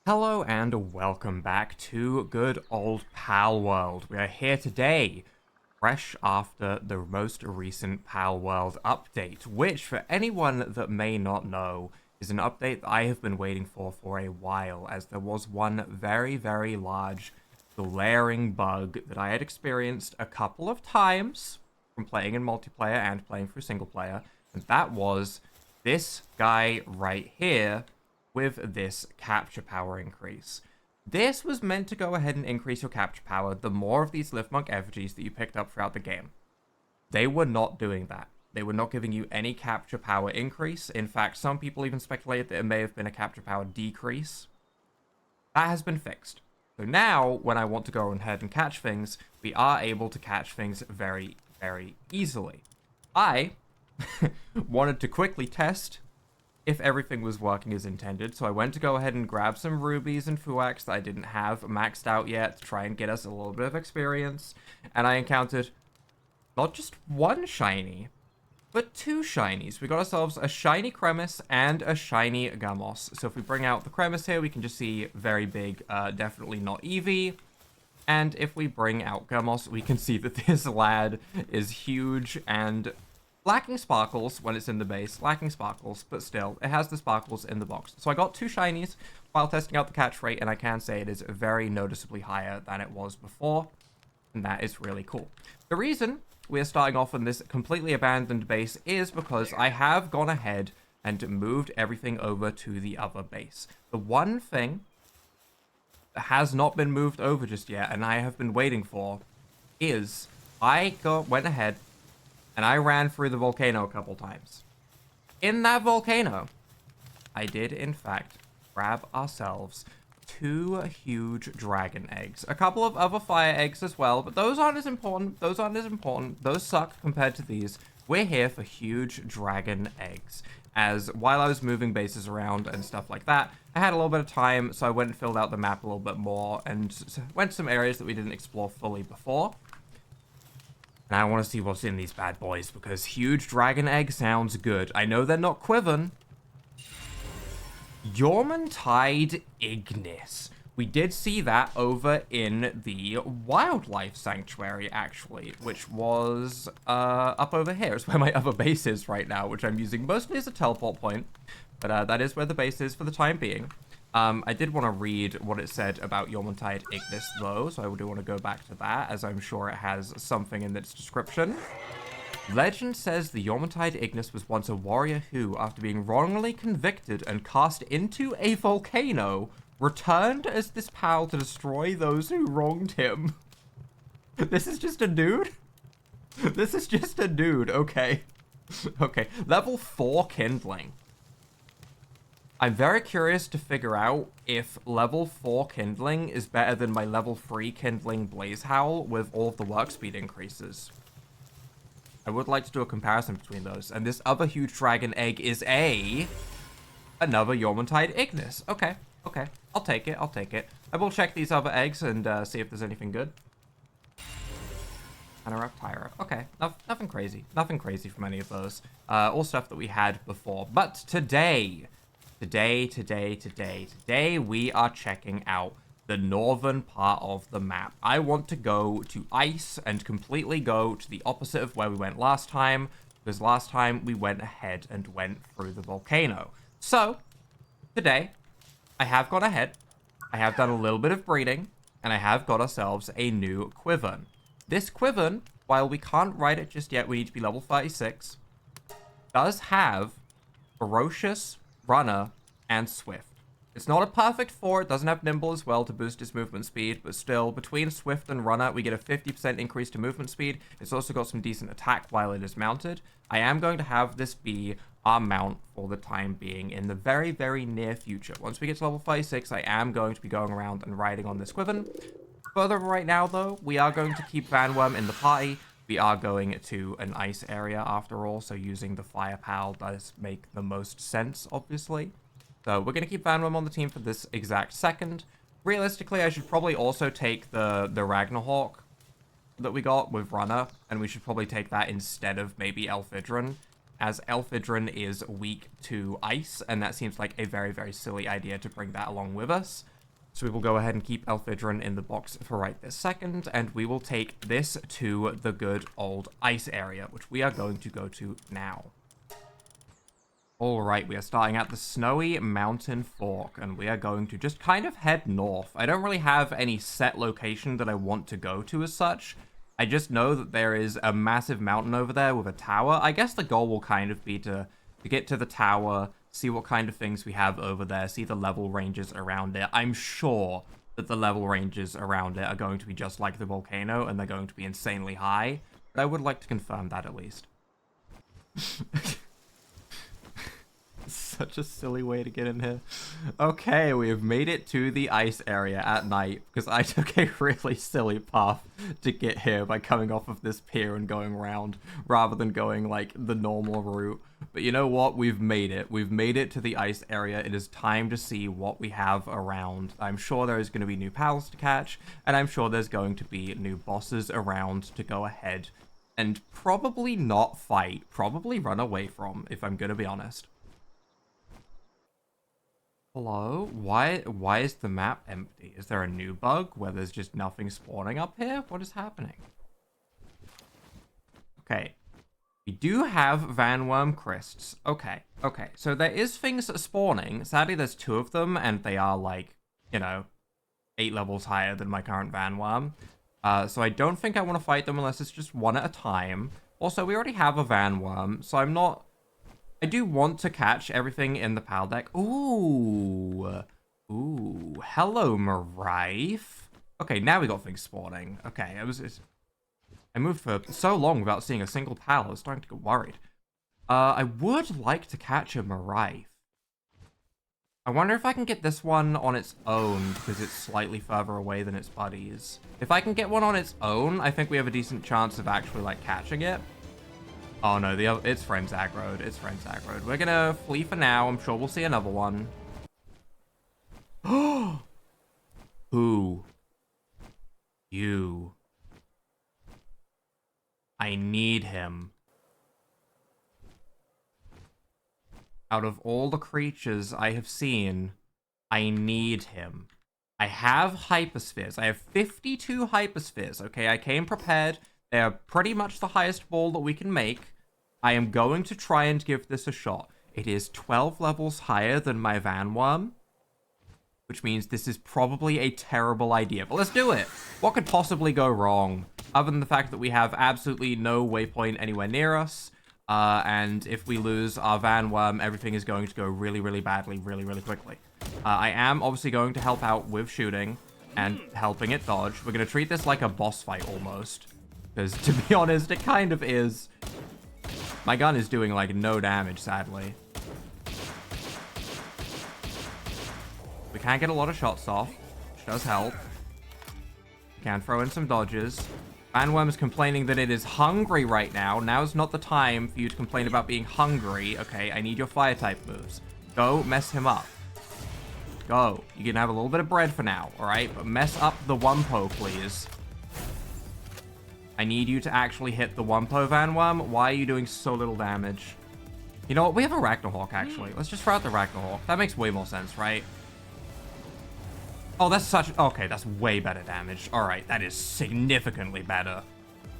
Hello and welcome back to good old Palworld. We are here today, fresh after the most recent Palworld update, which, for anyone that may not know, is an update that I have been waiting for a while, as there was one very large glaring bug that I had experienced a couple of times from playing in multiplayer and playing through single player, and that was this guy right here with this capture power increase. This was meant to go ahead and increase your capture power the more of these Lift Monk effigies that you picked up throughout the game. They were not doing that. They were not giving you any capture power increase. In fact, some people even speculated that it may have been a capture power decrease. That has been fixed. So now, when I want to go ahead and catch things, we are able to catch things very easily. I wanted to quickly test if everything was working as intended, so I went to go ahead and grab some rubies and fuax that I didn't have maxed out yet to try and get us a little bit of experience, and I encountered not just one shiny, but two shinies. We got ourselves a shiny Cremis and a shiny Gamos. So if we bring out the Cremis here, we can just see very big, definitely not Eevee. And if we bring out Gamos, we can see that this lad is huge and lacking sparkles when it's in the base. Lacking sparkles, but still, it has the sparkles in the box. So I got two shinies while testing out the catch rate, and I can say it is very noticeably higher than it was before. And that is really cool. The reason we are starting off on this completely abandoned base is because I have gone ahead and moved everything over to the other base. The one thing that has not been moved over just yet, and I have been waiting for, is I went ahead and I ran through the volcano a couple times. In that volcano, I did, in fact, grab ourselves two huge dragon eggs. A couple of other fire eggs as well, but those aren't as important. Those suck compared to these. We're here for huge dragon eggs. As while I was moving bases around and stuff like that, I had a little bit of time, so I went and filled out the map a little bit more and went to some areas that we didn't explore fully before. And I want to see what's in these bad boys, because huge dragon egg sounds good. I know they're not Quiven. Yormantide Ignis. We did see that over in the wildlife sanctuary, actually, which was up over here. It's where my other base is right now, which I'm using mostly as a teleport point. But that is where the base is for the time being. I did want to read what it said about Yormantide Ignis, though, so I do want to go back to that, as I'm sure it has something in its description. Legend says the Yormantide Ignis was once a warrior who, after being wrongly convicted and cast into a volcano, returned as this pal to destroy those who wronged him. This is just a dude? This is just a dude, okay. Okay, level 4 kindling. I'm very curious to figure out if level 4 kindling is better than my level 3 kindling Blaze Howl with all of the work speed increases. I would like to do a comparison between those. And this other huge dragon egg is another Yormantide Ignis. Okay. I'll take it. I will check these other eggs and see if there's anything good. And a Reptira. Okay, nothing crazy. Nothing crazy from any of those. All stuff that we had before. But today we are checking out the northern part of the map. I want to go to ice and completely go to the opposite of where we went last time, because last time we went ahead and went through the volcano. So, today, I have gone ahead, I have done a little bit of breeding, and I have got ourselves a new Quiven. This Quiven, while we can't ride it just yet, we need to be level 36, does have Ferocious, Runner, and Swift. It's not a perfect 4, it doesn't have Nimble as well to boost its movement speed, but still, between Swift and Runner, we get a 50% increase to movement speed. It's also got some decent attack while it is mounted. I am going to have this be our mount for the time being in the very near future. Once we get to level 36, I am going to be going around and riding on this Quiven. Further right now, though, we are going to keep Vanworm in the party. We are going to an ice area after all, so using the Fire Pal does make the most sense, obviously. So we're going to keep Vanworm on the team for this exact second. Realistically, I should probably also take the Ragnarhawk that we got with Runner, and we should probably take that instead of maybe Elfidron, as Elfidron is weak to ice, and that seems like a very silly idea to bring that along with us. So we will go ahead and keep Elphidron in the box for right this second, and we will take this to the good old ice area, which we are going to go to now. Alright, we are starting at the Snowy Mountain Fork, and we are going to just kind of head north. I don't really have any set location that I want to go to as such. I just know that there is a massive mountain over there with a tower. I guess the goal will kind of be to get to the tower, see what kind of things we have over there, see the level ranges around it. I'm sure that the level ranges around it are going to be just like the volcano, and they're going to be insanely high. But I would like to confirm that at least. Such a silly way to get in here. Okay, we have made it to the ice area at night because I took a really silly path to get here by coming off of this pier and going around rather than going like the normal route. But you know what? We've made it. We've made it to the ice area. It is time to see what we have around. I'm sure there is going to be new pals to catch, and I'm sure there's going to be new bosses around to go ahead and probably not fight, probably run away from, if I'm going to be honest. Hello? Why is the map empty? Is there a new bug where there's just nothing spawning up here? What is happening? Okay. We do have Vanworm Crysts. Okay. So there is things spawning. Sadly, there's 2 of them, and they are like, you know, 8 levels higher than my current Vanworm. So I don't think I want to fight them unless it's just 1 at a time. Also, we already have a Vanworm, so I'm not... I do want to catch everything in the PAL deck. Ooh. Hello, Marife. Okay, now we got things spawning. Okay, I moved for so long without seeing a single PAL. I was starting to get worried. I would like to catch a Marife. I wonder if I can get this one on its own because it's slightly further away than its buddies. If I can get one on its own, I think we have a decent chance of actually, like, catching it. Oh no, its friend's aggroed. Its friend's aggroed. We're gonna flee for now. I'm sure we'll see another one. Who? You. I need him. Out of all the creatures I have seen, I need him. I have hyperspheres. I have 52 hyperspheres, okay? I came prepared. They are pretty much the highest ball that we can make. I am going to try and give this a shot. It is 12 levels higher than my Vanworm, which means this is probably a terrible idea. But let's do it. What could possibly go wrong? Other than the fact that we have absolutely no waypoint anywhere near us. And if we lose our Vanworm, everything is going to go really, really badly, really, really quickly. I am obviously going to help out with shooting and helping it dodge. We're going to treat this like a boss fight almost. Because, to be honest, it kind of is. My gun is doing, like, no damage, sadly. We can get a lot of shots off, which does help. We can throw in some dodges. Vanworm is complaining that it is hungry right now. Now's not the time for you to complain about being hungry. Okay, I need your fire-type moves. Go mess him up. Go. You can have a little bit of bread for now, alright? But mess up the Wumpo, please. I need you to actually hit the Wumpo, Vanworm. Why are you doing so little damage? You know what? We have a Ragnarhawk, actually. Let's just throw out the Ragnarhawk. That makes way more sense, right? Oh, that's such... Okay, that's way better damage. All right, that is significantly better.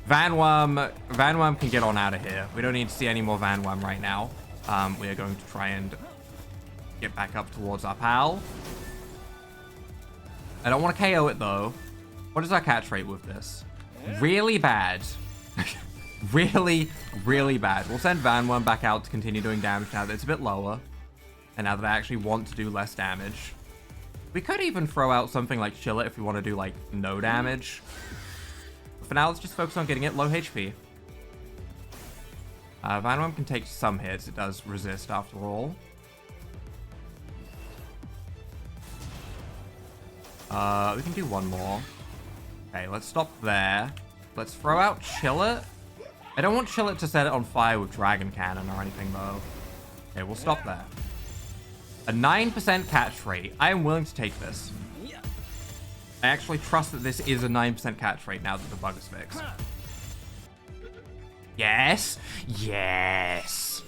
Vanworm can get on out of here. We don't need to see any more Vanworm right now. We are going to try and get back up towards our pal. I don't want to KO it, though. What is our catch rate with this? Really bad. Really, really bad. We'll send Vanworm back out to continue doing damage now that it's a bit lower. And now that I actually want to do less damage. We could even throw out something like Chill It if we want to do, like, no damage. But for now, let's just focus on getting it low HP. Vanworm can take some hits. It does resist after all. We can do one more. Okay, let's stop there. Let's throw out Chill It. I don't want Chill It to set it on fire with Dragon Cannon or anything, though. Okay, we'll stop there. A 9% catch rate. I am willing to take this. I actually trust that this is a 9% catch rate now that the bug is fixed. Yes! Yes!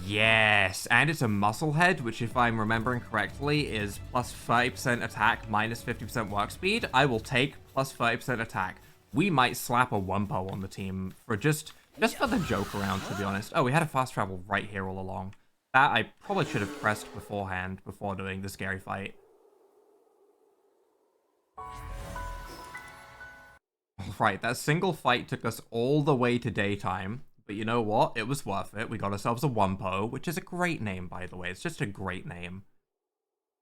Yes, and it's a muscle head, which if I'm remembering correctly is plus 30% attack, minus 50% work speed. I will take plus 30% attack. We might slap a Wumpo on the team for just for the joke around, to be honest. Oh, we had a fast travel right here all along. That I probably should have pressed beforehand before doing the scary fight. Right, that single fight took us all the way to daytime. But you know what? It was worth it. We got ourselves a Wumpo, which is a great name, by the way. It's just a great name.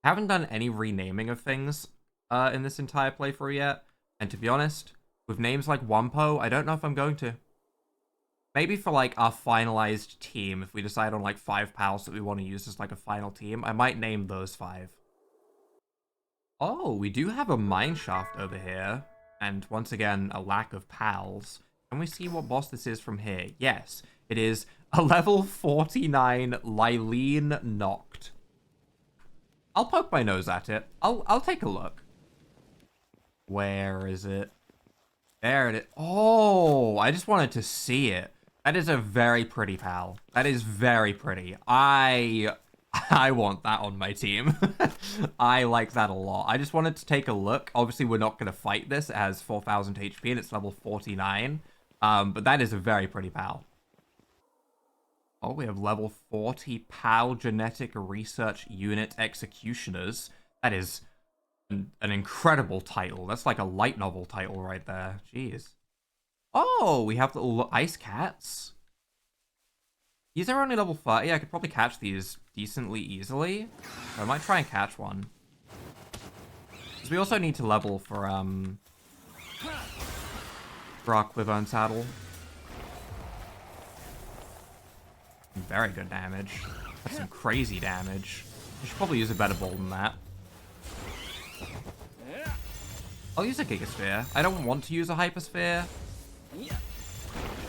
I haven't done any renaming of things in this entire playthrough yet. And to be honest, with names like Wumpo, I don't know if I'm going to. Maybe for, like, our finalized team, if we decide on, like, 5 pals that we want to use as, like, a final team, I might name those 5. Oh, we do have a mine shaft over here. And once again, a lack of pals. Can we see what boss this is from here? Yes, it is a level 49 Lylene Noct. I'll poke my nose at it. I'll take a look. Where is it? There it is. Oh, I just wanted to see it. That is a very pretty pal. That is very pretty. I want that on my team. I like that a lot. I just wanted to take a look. Obviously, we're not going to fight this. It has 4,000 HP and it's level 49. But that is a very pretty pal. Oh, we have level 40 PAL Genetic Research Unit Executioners. That is an incredible title. That's like a light novel title right there. Jeez. Oh, we have little ice cats. These are only level 30. I could probably catch these decently easily. So I might try and catch one. Because we also need to level for our Quiver Saddle. Very good damage. That's some crazy damage. I should probably use a better bowl than that. I'll use a Gigasphere. I don't want to use a Hypersphere.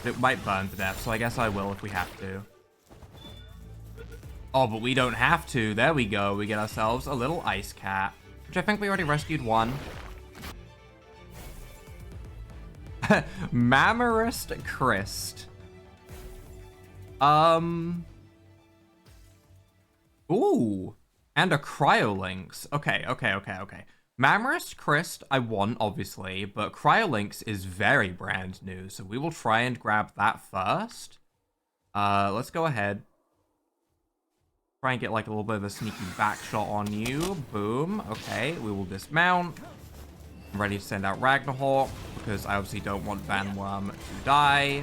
It might burn to death, so I guess I will if we have to. Oh, but we don't have to. There we go. We get ourselves a little ice cat, which I think we already rescued one. Mammarist Christ. Ooh. And a Cryolinx. Okay. Mammarist Christ, I want, obviously, but Cryolinx is very brand new, so we will try and grab that first. Let's go ahead. Try and get, like, a little bit of a sneaky back shot on you. Boom. Okay, we will dismount. I'm ready to send out Ragnarhawk, because I obviously don't want Van Worm to die.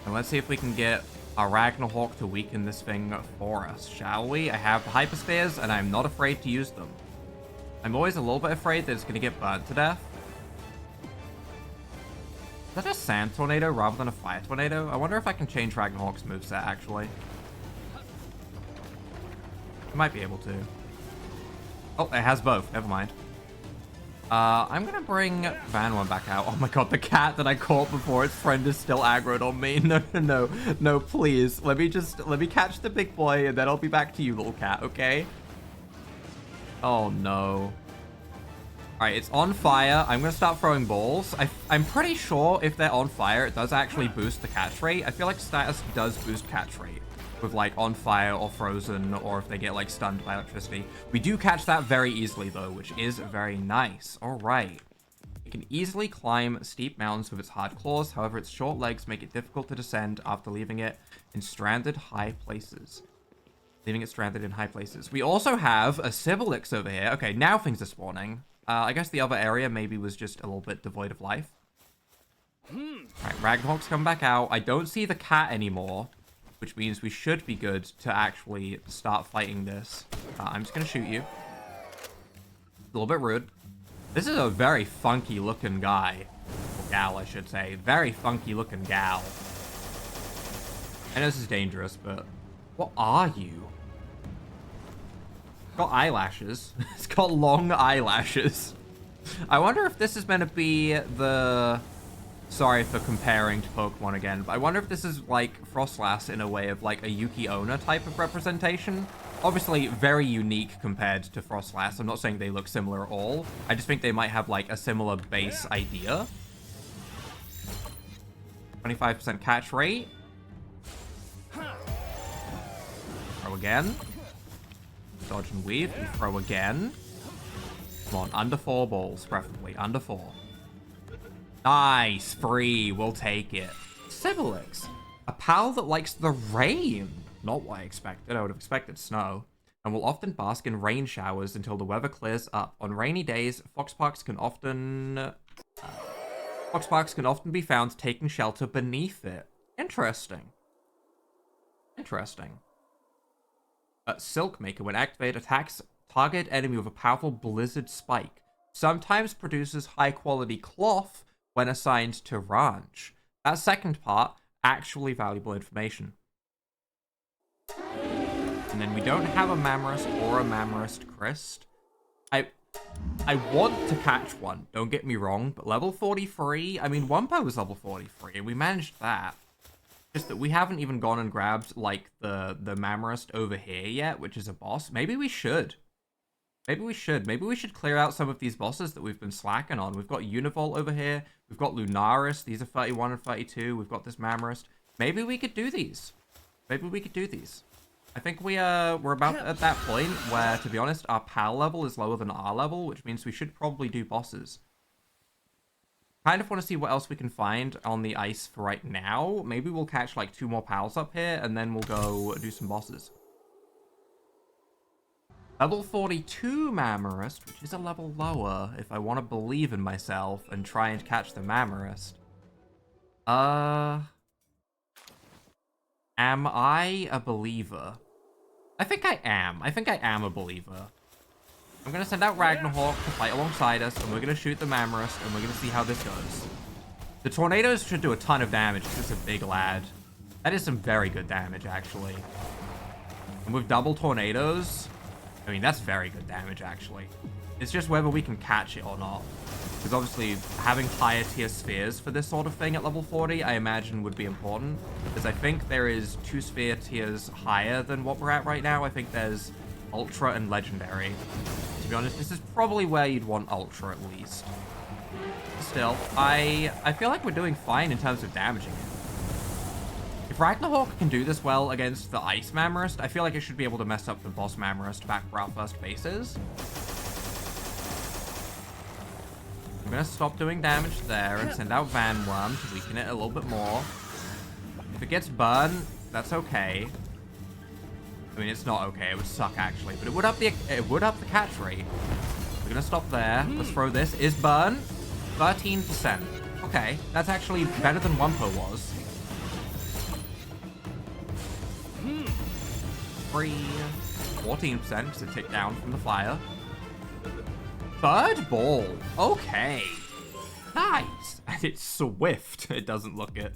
And let's see if we can get our Ragnarhawk to weaken this thing for us, shall we? I have the Hyperspheres, and I'm not afraid to use them. I'm always a little bit afraid that it's going to get burnt to death. Is that a Sand Tornado rather than a Fire Tornado? I wonder if I can change Ragnarhawk's moveset, actually. I might be able to. Oh, it has both. Never mind. I'm going to bring Van Worm back out. Oh my god, the cat that I caught before its friend is still aggroed on me. No, please. Let me catch the big boy and then I'll be back to you, little cat, okay? Oh no. Alright, it's on fire. I'm going to start throwing balls. I'm pretty sure if they're on fire, it does actually boost the catch rate. I feel like status does boost catch rate with like on fire or frozen, or if they get like stunned by electricity. We do catch that very easily though, which is very nice. Alright. It can easily climb steep mountains with its hard claws. However, its short legs make it difficult to descend after leaving it in stranded high places. Leaving it stranded in high places. We also have a Sibilix over here. Okay, now things are spawning. I guess the other area maybe was just a little bit devoid of life. Alright, Ragnarhawk's come back out. I don't see the cat anymore, which means we should be good to actually start fighting this. I'm just going to shoot you. A little bit rude. This is a very funky looking guy. Or gal, I should say. Very funky looking gal. I know this is dangerous, but what are you? It's got eyelashes. It's got long eyelashes. I wonder if this is meant to be the... Sorry for comparing to Pokemon again, but I wonder if this is like Frostlass in a way of like a Yuki Onna type of representation. Obviously very unique compared to Frostlass. I'm not saying they look similar at all. I just think they might have like a similar base idea. 25% catch rate. again. Dodge and weave. We throw again. Come on, under 4 balls, preferably. Under 4. Nice. Free. We'll take it. Sibilix. A pal that likes the rain. Not what I expected. I would have expected snow. And will often bask in rain showers until the weather clears up. On rainy days, foxparks can often be found taking shelter beneath it. Interesting. Interesting. Silk Maker, when activated, attacks target enemy with a powerful blizzard spike. Sometimes produces high-quality cloth when assigned to ranch. That second part, actually valuable information. And then we don't have a Mammoth or a Mammoth Crest. I want to catch one, don't get me wrong, but level 43, I mean, Wumpo was level 43, and we managed that. Just that we haven't even gone and grabbed, like, the Mammoth over here yet, which is a boss. Maybe we should. Maybe we should. Maybe we should clear out some of these bosses that we've been slacking on. We've got Univolt over here. We've got Lunaris. These are 31 and 32. We've got this Mammoth. Maybe we could do these. Maybe we could do these. I think we're about at that point where, to be honest, our PAL level is lower than our level, which means we should probably do bosses. Kind of want to see what else we can find on the ice for right now. Maybe we'll catch like 2 more pals up here, and then we'll go do some bosses. Level 42 Mammoth, which is a level lower, if I want to believe in myself and try and catch the Mammoth. Am I a believer? I think I am. I think I am a believer. I'm going to send out Ragnarhawk to fight alongside us, and we're going to shoot the Mammoth, and we're going to see how this goes. The tornadoes should do a ton of damage, because it's a big lad. That is some very good damage, actually. And with double tornadoes, I mean, that's very good damage, actually. It's just whether we can catch it or not. Because obviously, having higher tier spheres for this sort of thing at level 40, I imagine would be important. Because I think there is 2 sphere tiers higher than what we're at right now. I think there's Ultra and Legendary. To be honest, this is probably where you'd want Ultra at least. Still, I feel like we're doing fine in terms of damaging it. If Ragnarhawk can do this well against the Ice Mammoth, I feel like it should be able to mess up the boss Mammoth back where our first base is. I'm going to stop doing damage there and send out Van Worm to weaken it a little bit more. If it gets burned, that's okay. I mean, it's not okay. It would suck, actually. But it would up the catch rate. We're going to stop there. Let's throw this. Is burn? 13%. Okay. That's actually better than Wumpo was. 14% because it ticked down from the fire. Bird Ball. Okay. Nice. And it's swift. It doesn't look it.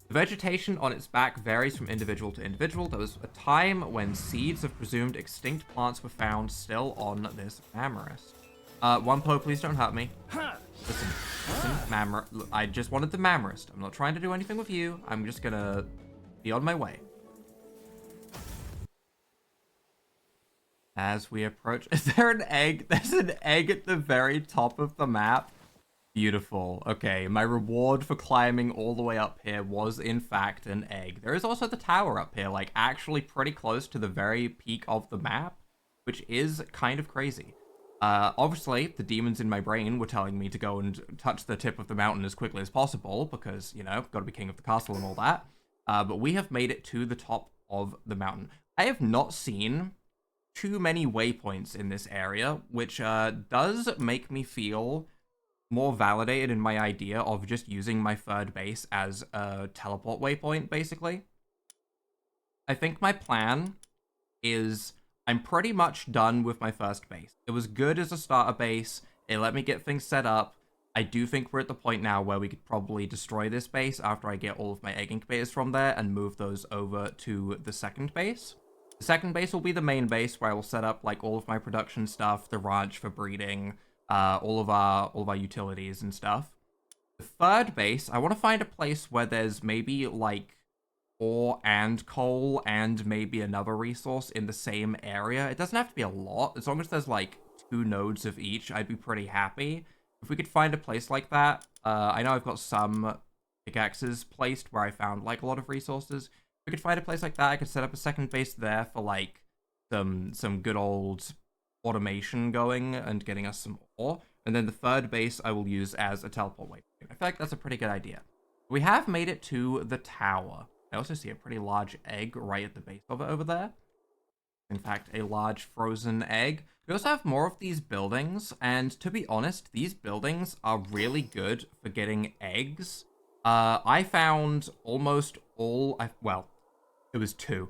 The vegetation on its back varies from individual to individual. There was a time when seeds of presumed extinct plants were found still on this Mammoth. Wumpo, please don't hurt me. Listen, Mammoth. I just wanted the Mammoth. I'm not trying to do anything with you. I'm just gonna be on my way. As we approach, is there an egg? There's an egg at the very top of the map. Beautiful. Okay, my reward for climbing all the way up here was, in fact, an egg. There is also the tower up here, like, actually pretty close to the very peak of the map, which is kind of crazy. Obviously, the demons in my brain were telling me to go and touch the tip of the mountain as quickly as possible, because, you know, gotta be king of the castle and all that. But we have made it to the top of the mountain. I have not seen too many waypoints in this area, which does make me feel more validated in my idea of just using my third base as a teleport waypoint, basically. I think my plan is I'm pretty much done with my first base. It was good as a starter base. It let me get things set up. I do think we're at the point now where we could probably destroy this base after I get all of my egg incubators from there and move those over to the second base. The second base will be the main base where I will set up like all of my production stuff, the ranch for breeding, all of our utilities and stuff. The third base, I want to find a place where there's maybe like ore and coal and maybe another resource in the same area. It doesn't have to be a lot. As long as there's like 2 nodes of each, I'd be pretty happy. If we could find a place like that, I know I've got some pickaxes placed where I found like a lot of resources. If we could find a place like that, I could set up a second base there for like some good old automation going and getting us some ore. And then the third base I will use as a teleport waypoint. I feel like that's a pretty good idea. We have made it to the tower. I also see a pretty large egg right at the base of it over there. In fact, a large frozen egg. We also have more of these buildings, and to be honest, these buildings are really good for getting eggs. I found almost all, well, it was 2.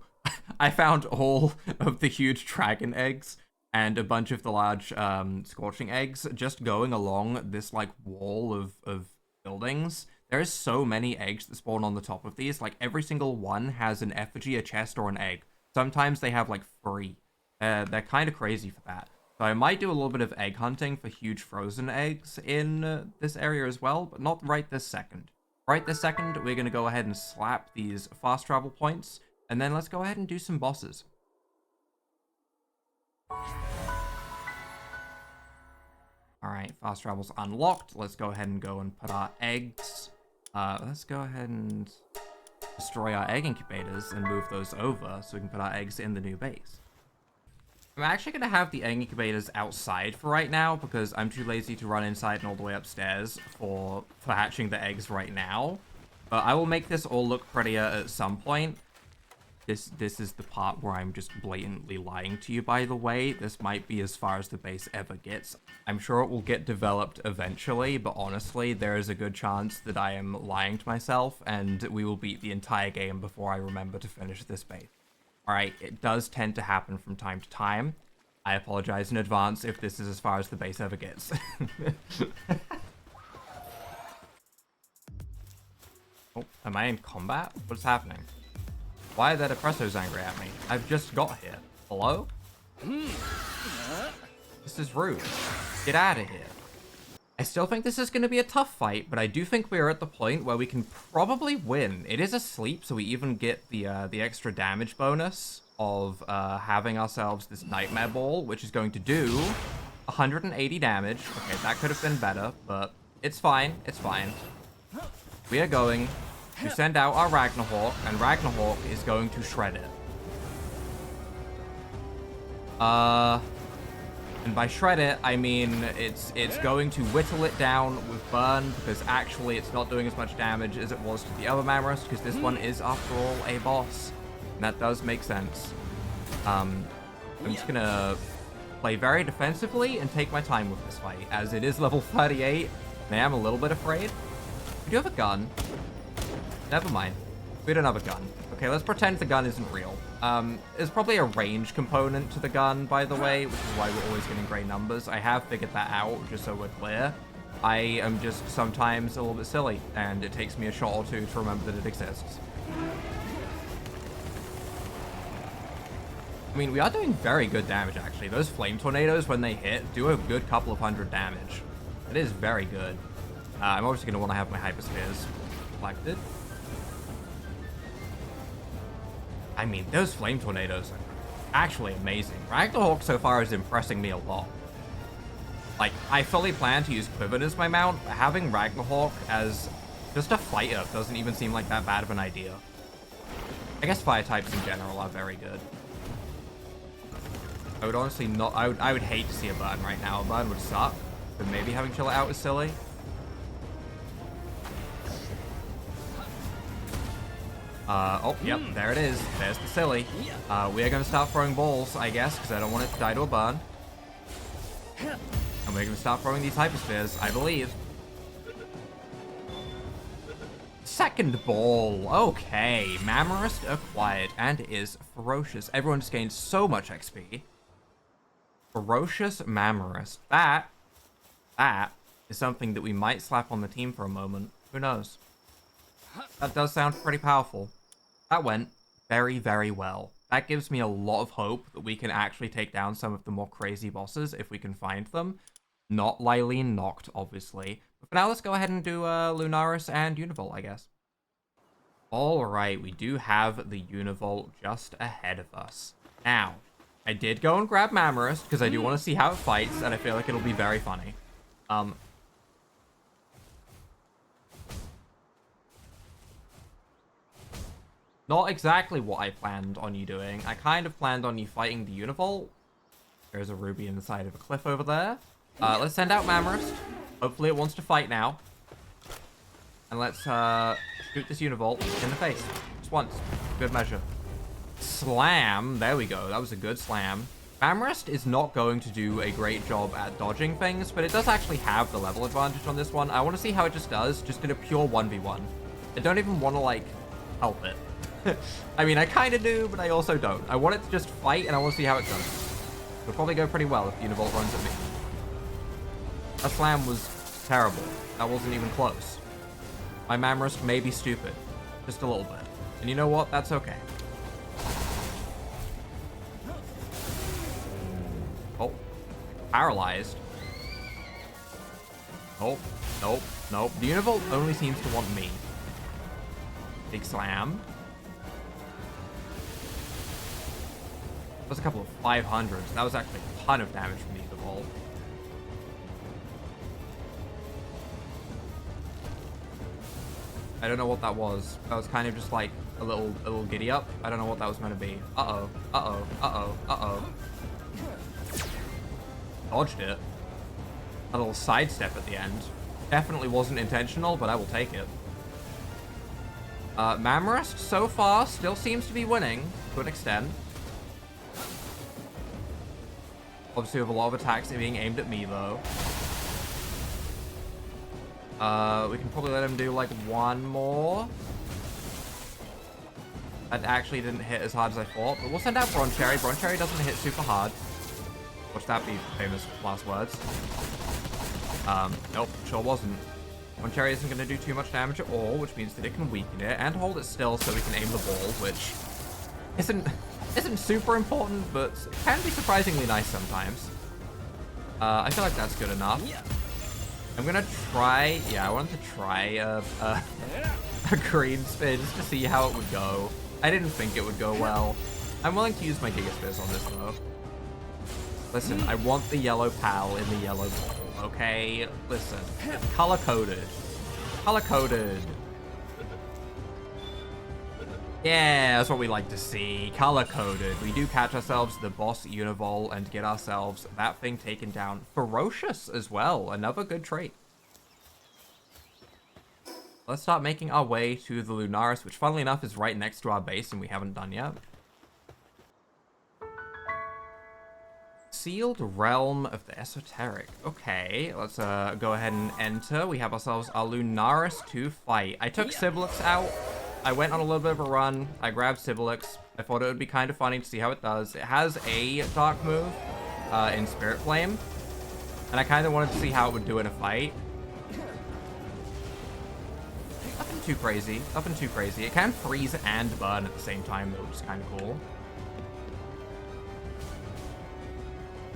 I found all of the huge dragon eggs and a bunch of the large scorching eggs just going along this like wall of buildings. There's so many eggs that spawn on the top of these. Like every single one has an effigy, a chest, or an egg. Sometimes they have like 3. They're kind of crazy for that. So I might do a little bit of egg hunting for huge frozen eggs in this area as well, but not right this second. Right this second, we're going to go ahead and slap these fast travel points, and then let's go ahead and do some bosses. Alright, fast travel's unlocked. Let's go ahead and put our eggs. Let's go ahead and destroy our egg incubators and move those over so we can put our eggs in the new base. I'm actually going to have the egg incubators outside for right now because I'm too lazy to run inside and all the way upstairs for hatching the eggs right now. But I will make this all look prettier at some point. This is the part where I'm just blatantly lying to you, by the way. This might be as far as the base ever gets. I'm sure it will get developed eventually, but honestly, there is a good chance that I am lying to myself, and we will beat the entire game before I remember to finish this base. Alright, it does tend to happen from time to time. I apologize in advance if this is as far as the base ever gets. Oh, am I in combat? What's happening? Why are the depressos angry at me? I've just got here. Hello? This is rude. Get out of here. I still think this is going to be a tough fight, but I do think we are at the point where we can probably win. It is asleep, so we even get the extra damage bonus of having ourselves this nightmare ball, which is going to do 180 damage. Okay, that could have been better, but it's fine. It's fine. We are going to send out our Ragnarhawk, and Ragnarhawk is going to shred it. And by shred it, I mean it's going to whittle it down with burn, because actually it's not doing as much damage as it was to the other Mammoth, because this one is, after all, a boss. And that does make sense. I'm just gonna play very defensively and take my time with this fight, as it is level 38, and I am a little bit afraid. We do have a gun. Never mind. We don't have a gun. Okay, let's pretend the gun isn't real. There's probably a range component to the gun, by the way, which is why we're always getting gray numbers. I have figured that out, just so we're clear. I am just sometimes a little bit silly, and it takes me a shot or two to remember that it exists. I mean, we are doing very good damage, actually. Those flame tornadoes, when they hit, do a good couple of hundred damage. It is very good. I'm obviously going to want to have my hyperspheres reflected. I mean, those flame tornadoes are actually amazing. Ragnarhawk so far is impressing me a lot. Like, I fully plan to use Quivered as my mount, but having Ragnarhawk as just a fighter doesn't even seem like that bad of an idea. I guess fire types in general are very good. I would honestly not... I would hate to see a burn right now. A burn would suck, but maybe having Chill It Out is silly. Oh, yep, there it is. There's the silly. We are going to start throwing balls, I guess, because I don't want it to die to a burn. And we're going to start throwing these hyperspheres, I believe. Second ball. Okay. Mammoth acquired and is ferocious. Everyone just gained so much XP. Ferocious Mammoth. That is something that we might slap on the team for a moment. Who knows? That does sound pretty powerful. That went very, very well. That gives me a lot of hope that we can actually take down some of the more crazy bosses if we can find them. Not Lylene Noct, obviously. But for now, let's go ahead and do Lunaris and Univolt, I guess. Alright, we do have the Univolt just ahead of us. Now, I did go and grab Mammoth because I do want to see how it fights, and I feel like it'll be very funny. Not exactly what I planned on you doing. I kind of planned on you fighting the Univolt. There's a ruby in the side of a cliff over there. Let's send out Mammoth. Hopefully it wants to fight now. And let's shoot this Univolt in the face. Just once. Good measure. Slam. There we go. That was a good slam. Mammoth is not going to do a great job at dodging things, but it does actually have the level advantage on this one. I want to see how it just does, just in a pure 1v1. I don't even want to, like, help it. I mean, I kind of do, but I also don't. I want it to just fight, and I want to see how it goes. It'll probably go pretty well if the Univolt runs at me. That slam was terrible. That wasn't even close. My Mammoth may be stupid. Just a little bit. And you know what? That's okay. Oh. Paralyzed. Nope. Nope. Nope. The Univolt only seems to want me. Big slam. That was a couple of 500s. That was actually a ton of damage from the Univolt. I don't know what that was. That was kind of just like a little giddy up. I don't know what that was meant to be. Uh-oh. Uh-oh. Uh-oh. Uh-oh. Dodged it. A little sidestep at the end. Definitely wasn't intentional, but I will take it. Mammoth, so far, still seems to be winning to an extent. Obviously, with a lot of attacks being aimed at me, though. We can probably let him do, like, one more. That actually didn't hit as hard as I thought, but we'll send out Broncherry. Broncherry doesn't hit super hard. Watch that be famous last words. Nope, sure wasn't. Broncherry isn't going to do too much damage at all, which means that it can weaken it and hold it still so we can aim the ball, which isn't super important, but can be surprisingly nice sometimes. I feel like that's good enough. I'm gonna try, yeah, I wanted to try a green spin just to see how it would go. I didn't think it would go well. I'm willing to use my Giga Spins on this though. Listen, I want the yellow pal in the yellow ball, okay? Listen, it's color-coded. Color-coded. Yeah, that's what we like to see. Color-coded. We do catch ourselves the boss Univolt and get ourselves that thing taken down. Ferocious as well. Another good trait. Let's start making our way to the Lunaris, which funnily enough is right next to our base and we haven't done yet. Sealed Realm of the Esoteric. Okay, let's go ahead and enter. We have ourselves a Lunaris to fight. I took Siblix out. I went on a little bit of a run. I grabbed Siblix. I thought it would be kind of funny to see how it does. It has a dark move in Spirit Flame. And I kind of wanted to see how it would do in a fight. Nothing too crazy. Nothing too crazy. It can freeze and burn at the same time, though, which is kind of cool.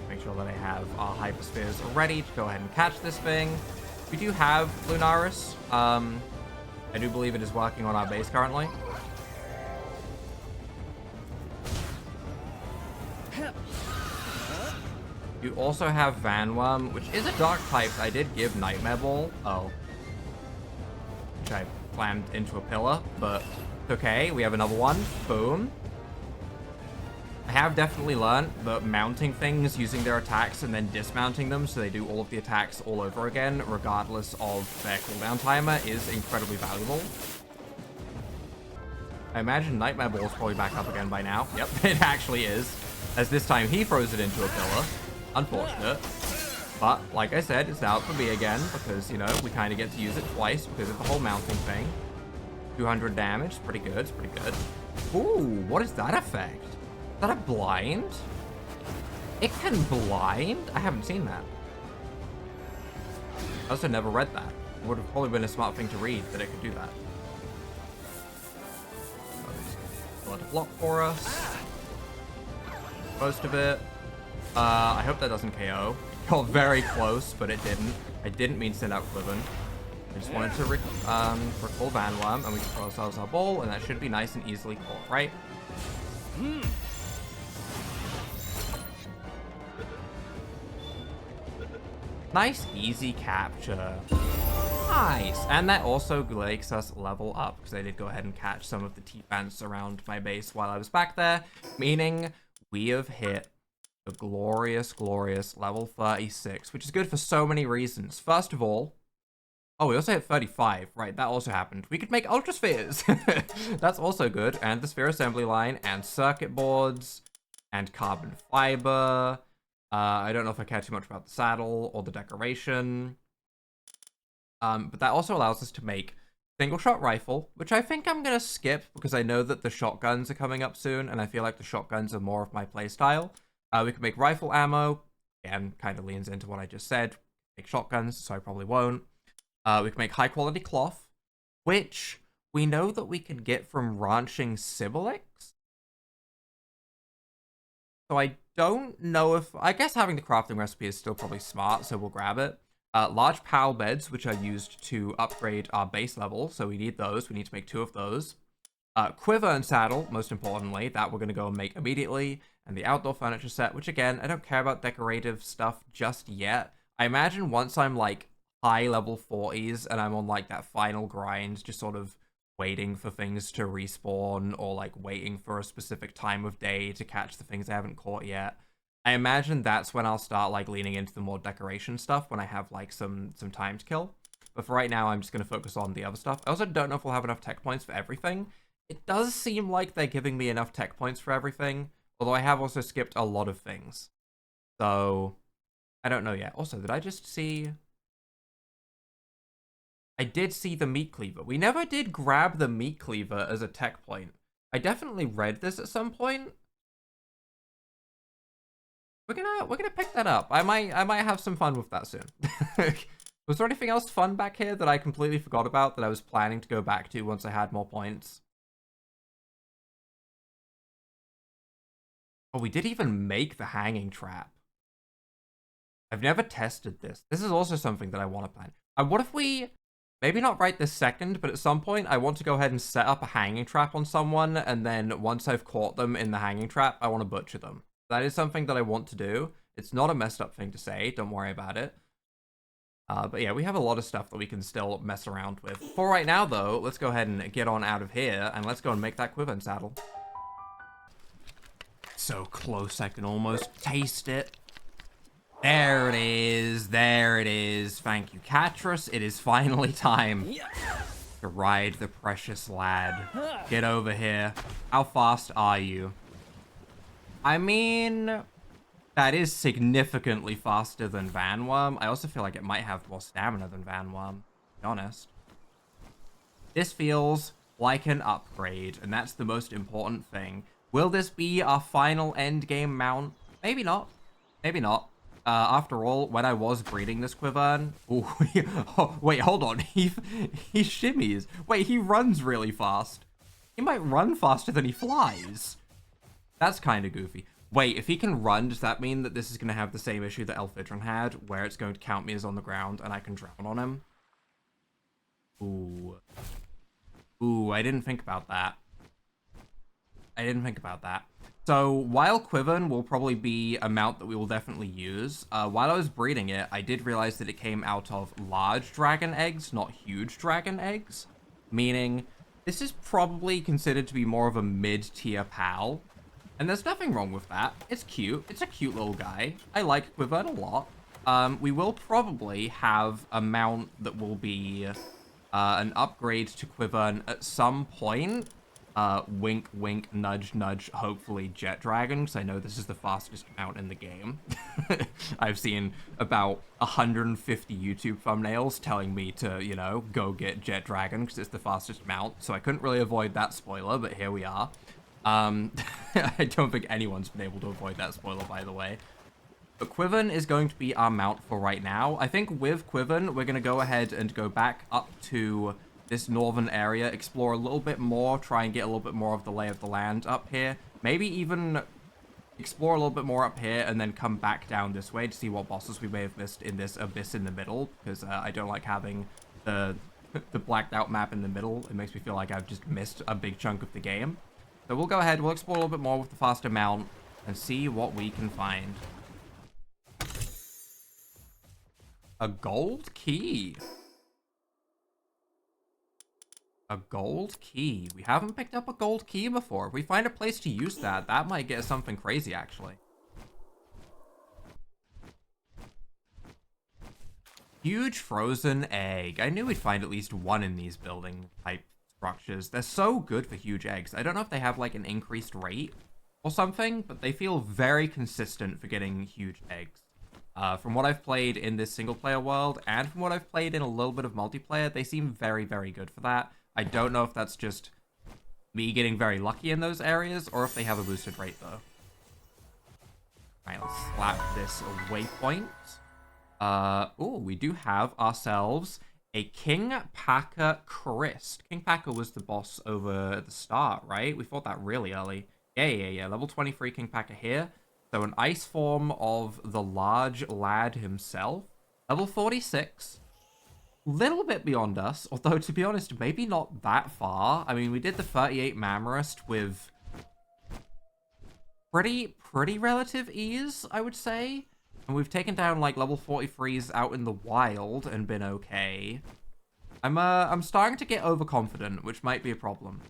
Make sure that I have our Hyperspheres ready to go ahead and catch this thing. We do have Lunaris. I do believe it is working on our base currently. You also have Vanworm, which is a dark type. I did give Nightmare Ball. Oh. Which I slammed into a pillar, but it's okay. We have another one. Boom. I have definitely learned that mounting things using their attacks and then dismounting them so they do all of the attacks all over again, regardless of their cooldown timer, is incredibly valuable. I imagine Nightmare Ball is probably back up again by now. Yep, it actually is. As this time he throws it into a pillar. Unfortunate. But, like I said, it's now up for me again because, you know, we kind of get to use it twice because of the whole mounting thing. 200 damage. It's pretty good. It's pretty good. Ooh, what is that effect? Is that a blind? It can blind? I haven't seen that. I also never read that. It would have probably been a smart thing to read that it could do that. Let it block for us. Most of it. I hope that doesn't KO. Got very close, but it didn't. I didn't mean to send out Cliven. I just wanted to recall Vanworm, and we can throw ourselves our ball, and that should be nice and easily caught, right? Nice, easy capture. Nice. And that also makes us level up, because I did go ahead and catch some of the T-Fants around my base while I was back there, meaning we have hit the glorious, glorious level 36, which is good for so many reasons. First of all, oh, we also hit 35. Right, that also happened. We could make Ultra Spheres. That's also good. And the sphere assembly line, and circuit boards, and carbon fiber. I don't know if I care too much about the saddle or the decoration. But that also allows us to make single shot rifle, which I think I'm going to skip because I know that the shotguns are coming up soon, and I feel like the shotguns are more of my playstyle. We can make rifle ammo. Again, kind of leans into what I just said. Make shotguns, so I probably won't. We can make high quality cloth, which we know that we can get from ranching Sibilix. So I don't know if... I guess having the crafting recipe is still probably smart, so we'll grab it. Large PAL beds, which are used to upgrade our base level, so we need those. We need to make 2 of those. Quiver and saddle, most importantly, that we're going to go and make immediately. And the outdoor furniture set, which again, I don't care about decorative stuff just yet. I imagine once I'm like high level 40s and I'm on like that final grind, just sort of waiting for things to respawn or like waiting for a specific time of day to catch the things I haven't caught yet. I imagine that's when I'll start like leaning into the more decoration stuff when I have like some time to kill. But for right now, I'm just going to focus on the other stuff. I also don't know if we'll have enough tech points for everything. It does seem like they're giving me enough tech points for everything, although I have also skipped a lot of things. So, I don't know yet. Also, did I just see... I did see the meat cleaver. We never did grab the meat cleaver as a tech point. I definitely read this at some point. We're gonna pick that up. I might have some fun with that soon. Was there anything else fun back here that I completely forgot about that I was planning to go back to once I had more points? Oh, we did even make the hanging trap. I've never tested this. This is also something that I want to plan. What if we, maybe not right this second, but at some point I want to go ahead and set up a hanging trap on someone, and then once I've caught them in the hanging trap, I want to butcher them. That is something that I want to do. It's not a messed up thing to say. Don't worry about it. But yeah, we have a lot of stuff that we can still mess around with. For right now, though, let's go ahead and get on out of here, and let's go and make that quiver and saddle. So close, I can almost taste it. There it is. There it is. Thank you, Catrus. It is finally time to ride the precious lad. Get over here. How fast are you? I mean, that is significantly faster than Vanworm. I also feel like it might have more stamina than Vanworm, to be honest. This feels like an upgrade, and that's the most important thing. Will this be our final endgame mount? Maybe not. Maybe not. After all, when I was breeding this Quivern... oh, wait, hold on. He shimmies. Wait, he runs really fast. He might run faster than he flies. That's kind of goofy. Wait, if he can run, does that mean that this is going to have the same issue that Elfidron had, where it's going to count me as on the ground and I can drown on him? Ooh. Ooh, I didn't think about that. I didn't think about that. So, while Quivern will probably be a mount that we will definitely use, while I was breeding it, I did realize that it came out of large dragon eggs, not huge dragon eggs. Meaning, this is probably considered to be more of a mid-tier pal. And there's nothing wrong with that. It's cute. It's a cute little guy. I like Quivern a lot. We will probably have a mount that will be an upgrade to Quivern at some point. Wink, wink, nudge, nudge, hopefully Jet Dragon, because I know this is the fastest mount in the game. I've seen about 150 YouTube thumbnails telling me to, you know, go get Jet Dragon, because it's the fastest mount, so I couldn't really avoid that spoiler, but here we are. I don't think anyone's been able to avoid that spoiler, by the way. But Quivern is going to be our mount for right now. I think with Quivern, we're going to go ahead and go back up to this northern area, explore a little bit more, try and get a little bit more of the lay of the land up here. Maybe even explore a little bit more up here and then come back down this way to see what bosses we may have missed in this abyss in the middle, because I don't like having the blacked out map in the middle. It makes me feel like I've just missed a big chunk of the game. So we'll go ahead, we'll explore a little bit more with the faster mount and see what we can find. A gold key. A gold key. We haven't picked up a gold key before. If we find a place to use that, that might get us something crazy, actually. Huge frozen egg. I knew we'd find at least one in these building type structures. They're so good for huge eggs. I don't know if they have like an increased rate or something, but they feel very consistent for getting huge eggs. From what I've played in this single player world and from what I've played in a little bit of multiplayer, they seem very, very good for that. I don't know if that's just me getting very lucky in those areas or if they have a boosted rate though. Alright, let's slap this waypoint. Oh, we do have ourselves a King Packer Christ. King Packer was the boss over at the start, right? We fought that really early. Yeah. Level 23 King Packer here. So an ice form of the large lad himself. Level 46. Little bit beyond us, although to be honest, maybe not that far. I mean, we did the 38 Mammarist with pretty relative ease, I would say. And we've taken down like level 43s out in the wild and been okay. I'm starting to get overconfident, which might be a problem.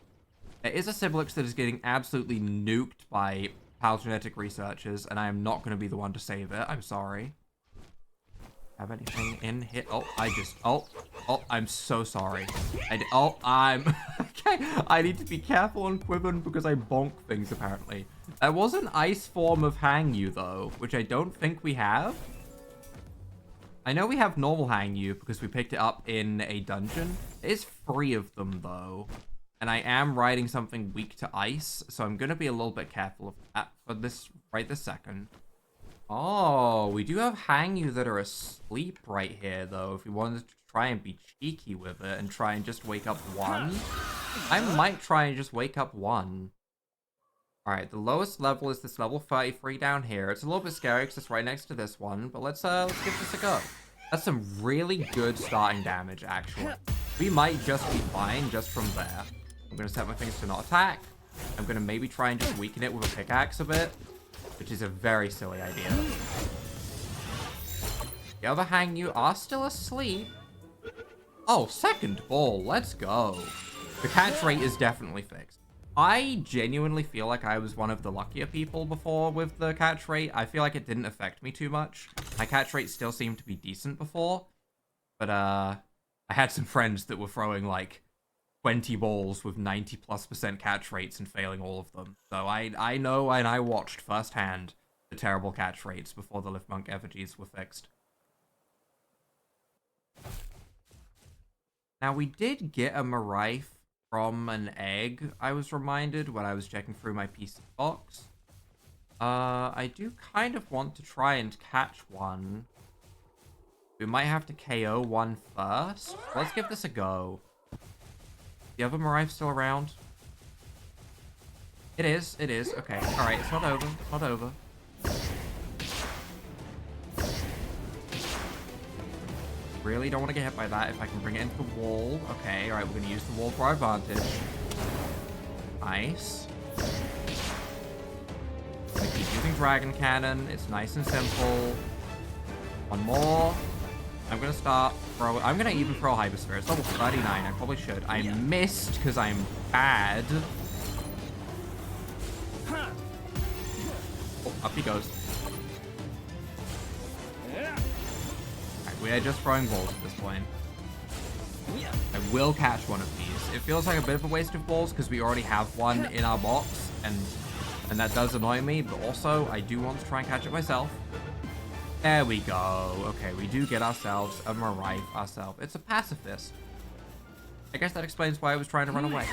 There is a Siblix that is getting absolutely nuked by paleogenetic researchers, and I am not going to be the one to save it. I'm sorry. Have anything in here? I'm so sorry. I'm okay. I need to be careful on Quibbon because I bonk things apparently. There was an ice form of Hang You though, which I don't think we have. I know we have normal Hang You because we picked it up in a dungeon. There's 3 of them though. And I am riding something weak to ice, so I'm going to be a little bit careful of that for this right this second. Oh, we do have Hang You that are asleep right here, though, if we wanted to try and be cheeky with it and try and just wake up one. I might try and just wake up one. Alright, the lowest level is this level 33 down here. It's a little bit scary because it's right next to this one, but let's give this a go. That's some really good starting damage, actually. We might just be fine just from there. I'm going to set my things to not attack. I'm going to maybe try and just weaken it with a pickaxe a bit, which is a very silly idea. The other Hang You are still asleep. Oh, second ball. Let's go. The catch rate is definitely fixed. I genuinely feel like I was one of the luckier people before with the catch rate. I feel like it didn't affect me too much. My catch rate still seemed to be decent before. But, I had some friends that were throwing, like, 20 balls with 90+% catch rates and failing all of them. So I know and I watched firsthand the terrible catch rates before the Lift Monk effigies were fixed. Now, we did get a Marife from an egg, I was reminded when I was checking through my PC box. I do kind of want to try and catch one. We might have to KO one first. Let's give this a go. The other Marife still around? It is. Okay. Alright, it's not over. Not over. Really don't want to get hit by that if I can bring it into the wall. Okay, alright, we're going to use the wall for our advantage. Nice. I'm going to keep using Dragon Cannon. It's nice and simple. One more. I'm going to start throw. I'm going to even throw Hypersphere. It's level 39. I probably should. I missed because I'm bad. Oh, up he goes. Alright, we are just throwing balls at this point. I will catch one of these. It feels like a bit of a waste of balls because we already have one in our box, and that does annoy me, but also I do want to try and catch it myself. There we go. Okay, we do get ourselves a Marife ourselves. It's a pacifist. I guess that explains why I was trying to run away.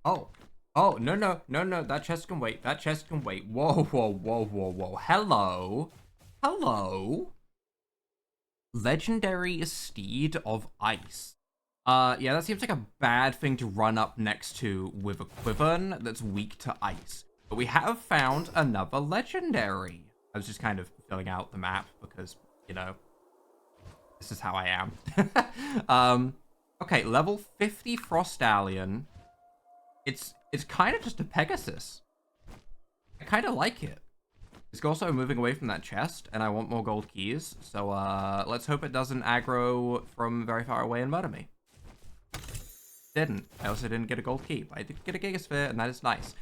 Oh. Oh, no. That chest can wait. That chest can wait. Whoa. Hello. Legendary Steed of Ice. Yeah, that seems like a bad thing to run up next to with a Quibbon that's weak to ice. But we have found another legendary. I was just kind of filling out the map because, you know, this is how I am. Okay, level 50 Frostallion. It's kind of just a Pegasus. I kind of like it. It's also moving away from that chest, and I want more gold keys. So let's hope it doesn't aggro from very far away and murder me. Didn't. I also didn't get a gold key. I did get a Gigasphere, and that is nice.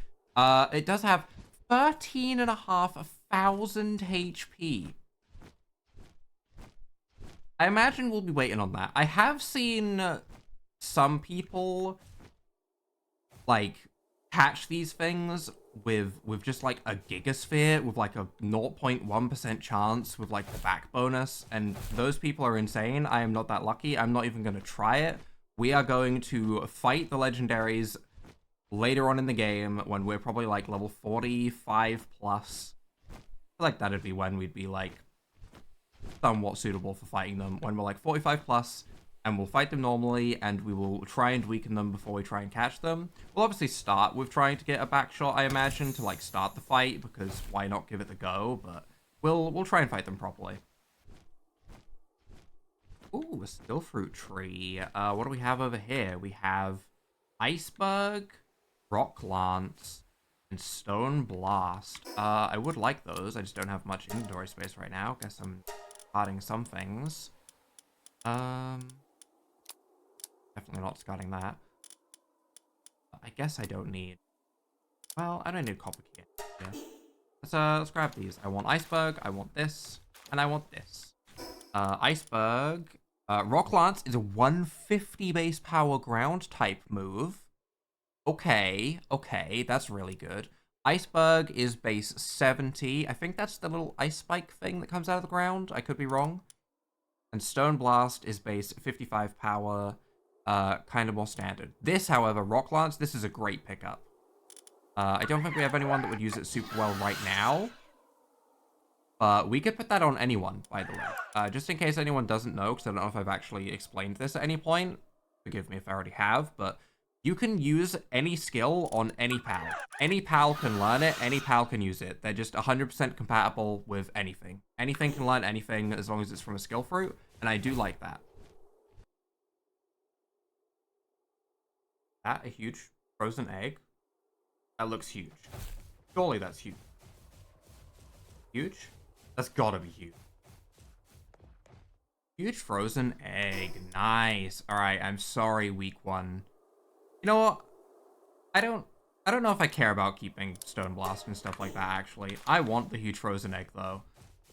It does have 13,500 HP. I imagine we'll be waiting on that. I have seen some people like catch these things with just like a Gigasphere with like a 0.1% chance with like the back bonus, and those people are insane. I am not that lucky. I'm not even going to try it. We are going to fight the legendaries later on in the game when we're probably like level 45 plus. I feel like that'd be when we'd be like somewhat suitable for fighting them, when we're like 45 plus, and we'll fight them normally, and we will try and weaken them before we try and catch them. We'll obviously start with trying to get a back shot, I imagine, to like start the fight, because why not give it the go, but we'll try and fight them properly. Ooh, a still fruit tree. What do we have over here? We have iceberg, rock lance, and stone blast. I would like those. I just don't have much inventory space right now. Guess I'm discarding some things. Definitely not discarding that. I guess I don't need. Well, I don't need copper key. Yeah. Let's grab these. I want iceberg. I want this, and I want this. Iceberg. Rock lance is a 150 base power ground type move. Okay, that's really good. Iceberg is base 70. I think that's the little ice spike thing that comes out of the ground. I could be wrong. And Stone Blast is base 55 power, kind of more standard. This, however, Rock Lance, this is a great pickup. I don't think we have anyone that would use it super well right now. But we could put that on anyone, by the way. Just in case anyone doesn't know, because I don't know if I've actually explained this at any point. Forgive me if I already have, but you can use any skill on any pal. Any pal can learn it, any pal can use it. They're just 100% compatible with anything. Anything can learn anything as long as it's from a skill fruit, and I do like that. That a huge frozen egg? That looks huge. Surely that's huge. Huge? That's gotta be huge. Huge frozen egg. Nice. Alright, I'm sorry, week one. You know what? I don't know if I care about keeping Stone Blast and stuff like that, actually. I want the huge frozen egg, though.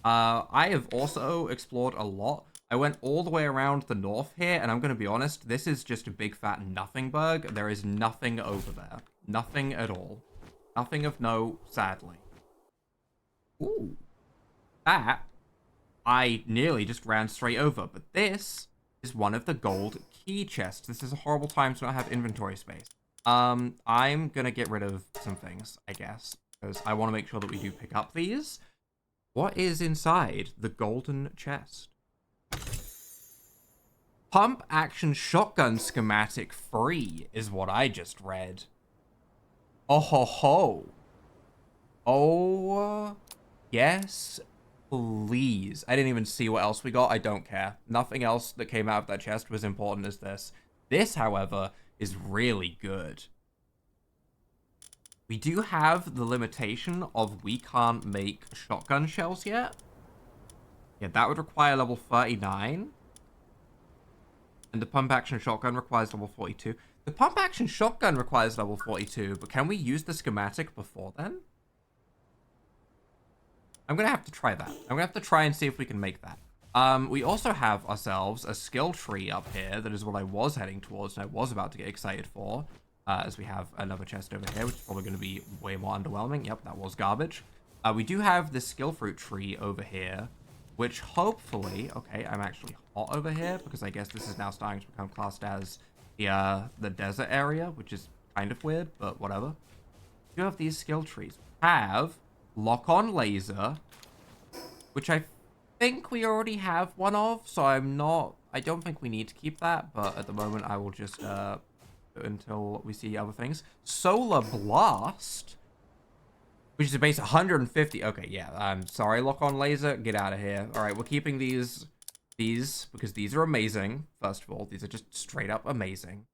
I have also explored a lot. I went all the way around the north here, and I'm going to be honest, this is just a big fat nothing bug. There is nothing over there. Nothing at all. Nothing of note, sadly. Ooh. That, I nearly just ran straight over, but this is one of the gold key chests. This is a horrible time to not have inventory space. I'm gonna get rid of some things, I guess, because I want to make sure that we do pick up these. What is inside the golden chest? Pump action shotgun schematic free is what I just read. Oh ho ho. Oh, yes, please. I didn't even see what else we got. I don't care. Nothing else that came out of that chest was important as this. This, however, is really good. We do have the limitation of we can't make shotgun shells yet. Yeah, that would require level 39. And the pump action shotgun requires level 42. The pump action shotgun requires level 42, but can we use the schematic before then? I'm going to have to try that. I'm going to have to try and see if we can make that. We also have ourselves a skill tree up here. That is what I was heading towards and I was about to get excited for. As we have another chest over here, which is probably going to be way more underwhelming. Yep, that was garbage. We do have this skill fruit tree over here, which hopefully... Okay, I'm actually hot over here because I guess this is now starting to become classed as the desert area, which is kind of weird, but whatever. We do have these skill trees. We have lock-on laser, which I think we already have one of, so I don't think we need to keep that, but at the moment I will just until we see other things. Solar blast, which is a base 150. Okay, yeah, I'm sorry, lock-on laser, get out of here. All right, we're keeping these because these are amazing. First of all, these are just straight up amazing.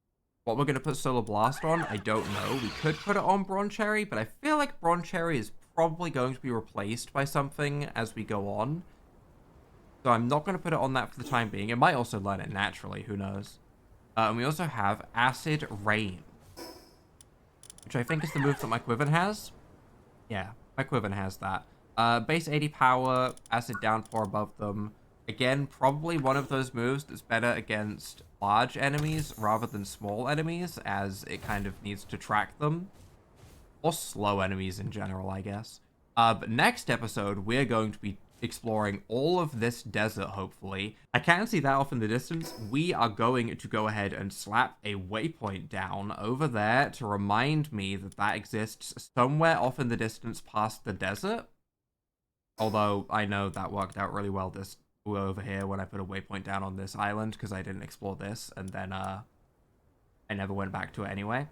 What we're going to put Solar Blast on, I don't know. We could put it on Bronze Cherry, but I feel like Bronze Cherry is probably going to be replaced by something as we go on. So I'm not going to put it on that for the time being. It might also learn it naturally, who knows. And we also have Acid Rain, which I think is the move that my Quiven has. Yeah, my Quiven has that. Base 80 power, Acid Downpour above them. Again, probably one of those moves that's better against large enemies rather than small enemies, as it kind of needs to track them. Or slow enemies in general, I guess. But next episode, we're going to be exploring all of this desert, hopefully. I can see that off in the distance. We are going to go ahead and slap a waypoint down over there to remind me that that exists somewhere off in the distance past the desert. Although I know that worked out really well this over here when I put a waypoint down on this island, because I didn't explore this, and then I never went back to it anyway.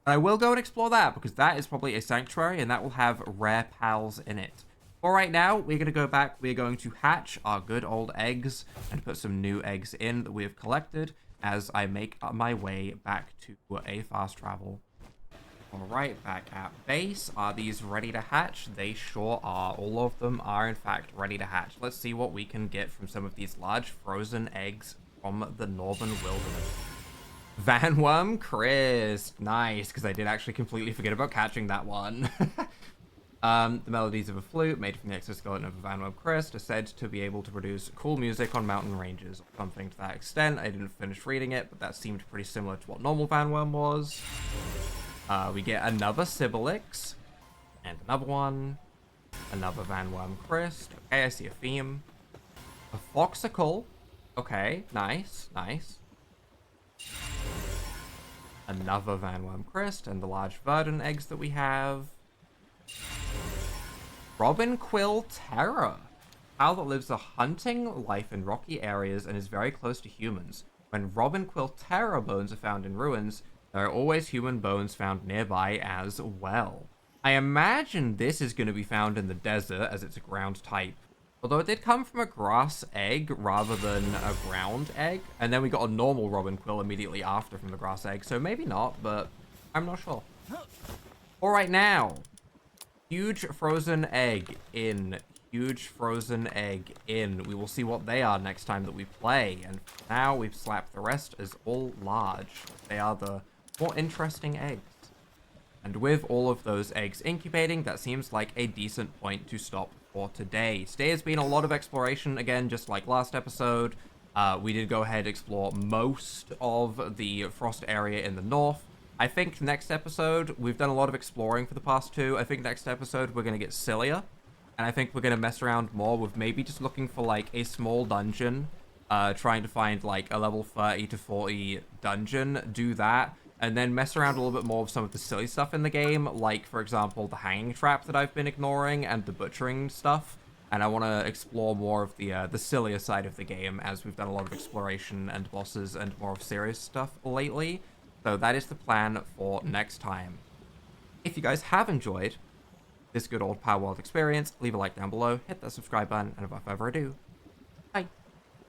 I will go and explore that, because that is probably a sanctuary, and that will have rare pals in it. For right now, we're going to go back. We're going to hatch our good old eggs and put some new eggs in that we have collected as I make my way back to a fast travel. Alright, back at base. Are these ready to hatch? They sure are. All of them are, in fact, ready to hatch. Let's see what we can get from some of these large frozen eggs from the northern wilderness. Vanworm Crest. Nice, because I did actually completely forget about catching that one. The melodies of a flute made from the exoskeleton of a Vanworm Crest are said to be able to produce cool music on mountain ranges, or something to that extent. I didn't finish reading it, but that seemed pretty similar to what normal Vanworm was. We get another Sibilix, and another one, another Vanworm Crest. Okay, I see a theme. A Foxicle. Okay, nice, nice. Another Vanworm Crest, and the large Verdant eggs that we have. Robin Quill Terror. Owl that lives a hunting life in rocky areas and is very close to humans. When Robin Quill Terror bones are found in ruins, there are always human bones found nearby as well. I imagine this is going to be found in the desert, as it's a ground type. Although it did come from a grass egg rather than a ground egg. And then we got a normal Robin Quill immediately after from the grass egg. So maybe not, but I'm not sure. All right, now. Huge frozen egg in. Huge frozen egg in. We will see what they are next time that we play. And now we've slapped the rest as all large. They are the more interesting eggs. And with all of those eggs incubating, that seems like a decent point to stop for today. Today has been a lot of exploration, again, just like last episode. We did go ahead and explore most of the frost area in the north. I think next episode, we've done a lot of exploring for the past two. I think next episode, we're going to get sillier. And I think we're going to mess around more with maybe just looking for, like, a small dungeon. Trying to find, like, a level 30 to 40 dungeon. Do that. And then mess around a little bit more with some of the silly stuff in the game. Like, for example, the hanging trap that I've been ignoring. And the butchering stuff. And I want to explore more of the sillier side of the game. As we've done a lot of exploration and bosses and more of serious stuff lately. So that is the plan for next time. If you guys have enjoyed this good old Palworld experience, leave a like down below, hit that subscribe button, and without further ado,